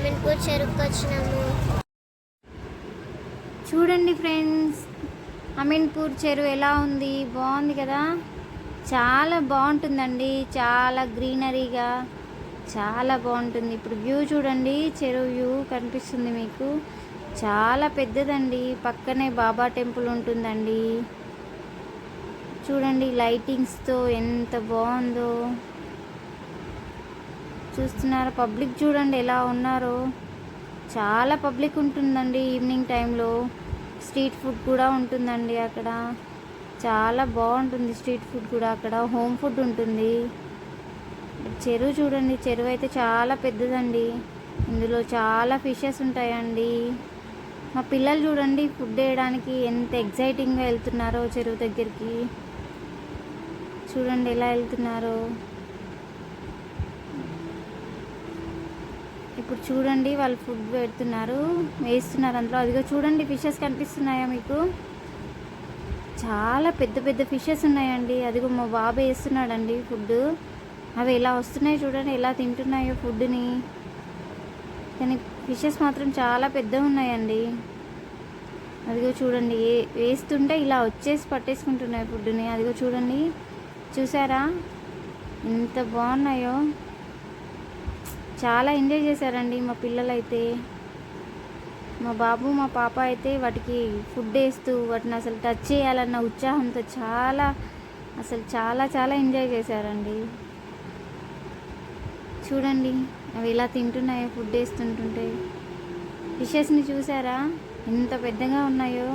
అమీన్పూర్ చెరువుకి వచ్చినాము. చూడండి ఫ్రెండ్స్, అమీన్పూర్ చెరువు ఎలా ఉంది, బాగుంది కదా. చాలా బాగుంటుందండి, చాలా గ్రీనరీగా చాలా బాగుంటుంది. ఇప్పుడు వ్యూ చూడండి, చెరువు వ్యూ కనిపిస్తుంది మీకు. చాలా పెద్దదండి, పక్కనే బాబా టెంపుల్ ఉంటుందండి. చూడండి లైటింగ్స్తో ఎంత బాగుందో చూస్తున్నారా. పబ్లిక్ చూడండి ఎలా ఉన్నారో, చాలా పబ్లిక్ ఉంటుందండి ఈవినింగ్ టైంలో. స్ట్రీట్ ఫుడ్ కూడా ఉంటుందండి అక్కడ, చాలా బాగుంటుంది స్ట్రీట్ ఫుడ్ కూడా. అక్కడ హోమ్ ఫుడ్ ఉంటుంది. చెరువు చూడండి, చెరువు అయితే చాలా పెద్దదండి. ఇందులో చాలా ఫిషెస్ ఉంటాయండి. మా పిల్లలు చూడండి ఫుడ్ వేయడానికి ఎంత ఎగ్జైటింగ్గా వెళ్తున్నారో చెరువు దగ్గరికి. చూడండి ఎలా వెళ్తున్నారో. ఇప్పుడు చూడండి వాళ్ళు ఫుడ్ పెడుతున్నారు, వేస్తున్నారు అందులో. అదిగో చూడండి ఫిషెస్ కనిపిస్తున్నాయా మీకు. చాలా పెద్ద పెద్ద ఫిషెస్ ఉన్నాయండి. అదిగో మా బాబు వేస్తున్నాడండి ఫుడ్. అవి ఎలా వస్తున్నాయి చూడండి, ఎలా తింటున్నాయో ఫుడ్ని. కానీ ఫిషెస్ మాత్రం చాలా పెద్దగా ఉన్నాయండి. అదిగో చూడండి వేస్తుంటే ఇలా వచ్చేసి పట్టేసుకుంటున్నాయి ఫుడ్ని. అదిగో చూడండి, చూసారా ఎంత బాగున్నాయో. చాలా ఎంజాయ్ చేశారండి మా పిల్లలైతే. మా బాబు మా పాప అయితే వాటికి ఫుడ్ వేస్తూ వాటిని అసలు టచ్ చేయాలన్న ఉత్సాహంతో చాలా చాలా ఎంజాయ్ చేశారండి. చూడండి అవి ఎలా తింటున్నాయో ఫుడ్ వేస్తుంటుంటే. ఫిషెస్ని చూసారా ఎంత పెద్దగా ఉన్నాయో.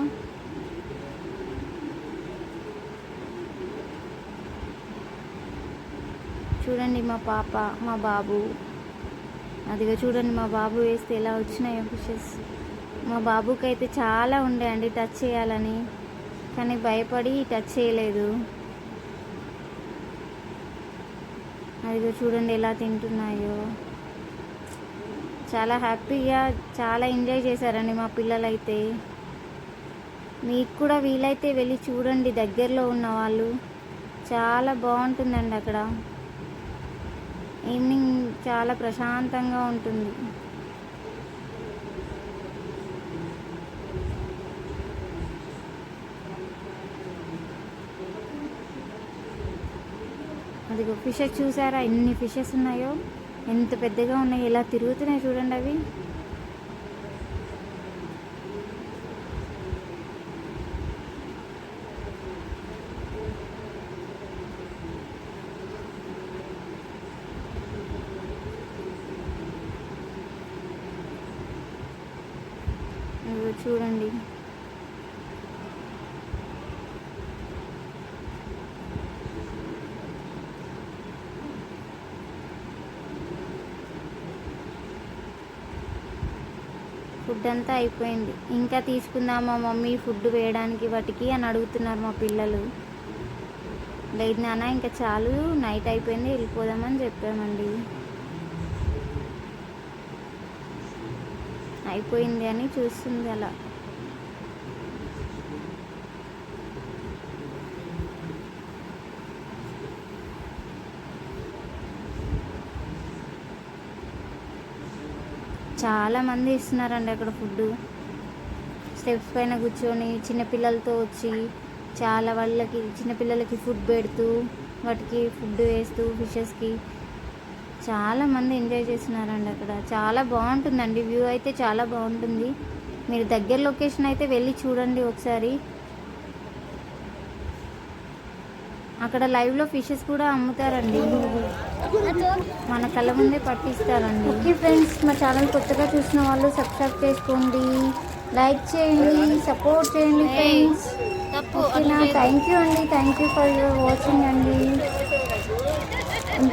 చూడండి మా పాప మా బాబు. అదిగా చూడండి మా బాబు వేస్తే ఎలా వచ్చినాయో ఫిషెస్. మా బాబుకి అయితే చాలా ఉండే అండి టచ్ చేయాలని, కానీ భయపడి టచ్ చేయలేదు. అదిగో చూడండి ఎలా తింటున్నాయో. చాలా హ్యాపీగా చాలా ఎంజాయ్ చేశారండి మా పిల్లలైతే. మీకు కూడా వీలైతే వెళ్ళి చూడండి, దగ్గరలో ఉన్న వాళ్ళు. చాలా బాగుంటుందండి అక్కడ. ఈవినింగ్ చాలా ప్రశాంతంగా ఉంటుంది. అదిగో ఫిషెస్ చూసారా ఎన్ని ఫిషెస్ ఉన్నాయో, ఎంత పెద్దగా ఉన్నాయి, ఎలా తిరుగుతున్నాయి చూడండి అవి. చూడండి ఫుడ్ అంతా అయిపోయింది. ఇంకా తీసుకుందామా మమ్మీ ఫుడ్ వేయడానికి వాటికి అని అడుగుతున్నారు మా పిల్లలు. లేదు నాన్న ఇంకా చాలు, నైట్ అయిపోయింది వెళ్ళిపోదామని చెప్పామండి. అయిపోయింది అని చూస్తుంది అలా. చాలామంది ఇస్తున్నారండి అక్కడ ఫుడ్. స్టెప్స్ పైన కూర్చొని చిన్నపిల్లలతో వచ్చి చాలా వాళ్ళకి చిన్నపిల్లలకి ఫుడ్ పెడుతూ వాటికి ఫుడ్ వేస్తూ ఫిషెస్కి చాలామంది ఎంజాయ్ చేస్తున్నారండి అక్కడ. చాలా బాగుంటుందండి వ్యూ అయితే చాలా బాగుంటుంది. మీరు దగ్గర లొకేషన్ అయితే వెళ్ళి చూడండి ఒకసారి. అక్కడ లైవ్లో ఫిషెస్ కూడా అమ్ముతారండి, మన కళ్ళ ముందే పట్టిస్తారండి. ఓకే ఫ్రెండ్స్, మా ఛానల్ కొత్తగా చూసిన వాళ్ళు సబ్స్క్రైబ్ చేసుకోండి, లైక్ చేయండి, సపోర్ట్ చేయండి ఫ్రెండ్స్. ఓకేనా, థ్యాంక్ యూ అండి, thank you for your watching అండి.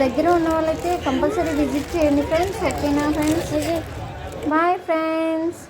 దగ్గర ఉన్న వాళ్ళైతే కంపల్సరీ విజిట్ చేయండి ఫ్రెండ్స్. ఓకేనా ఫ్రెండ్స్, బాయ్ ఫ్రెండ్స్.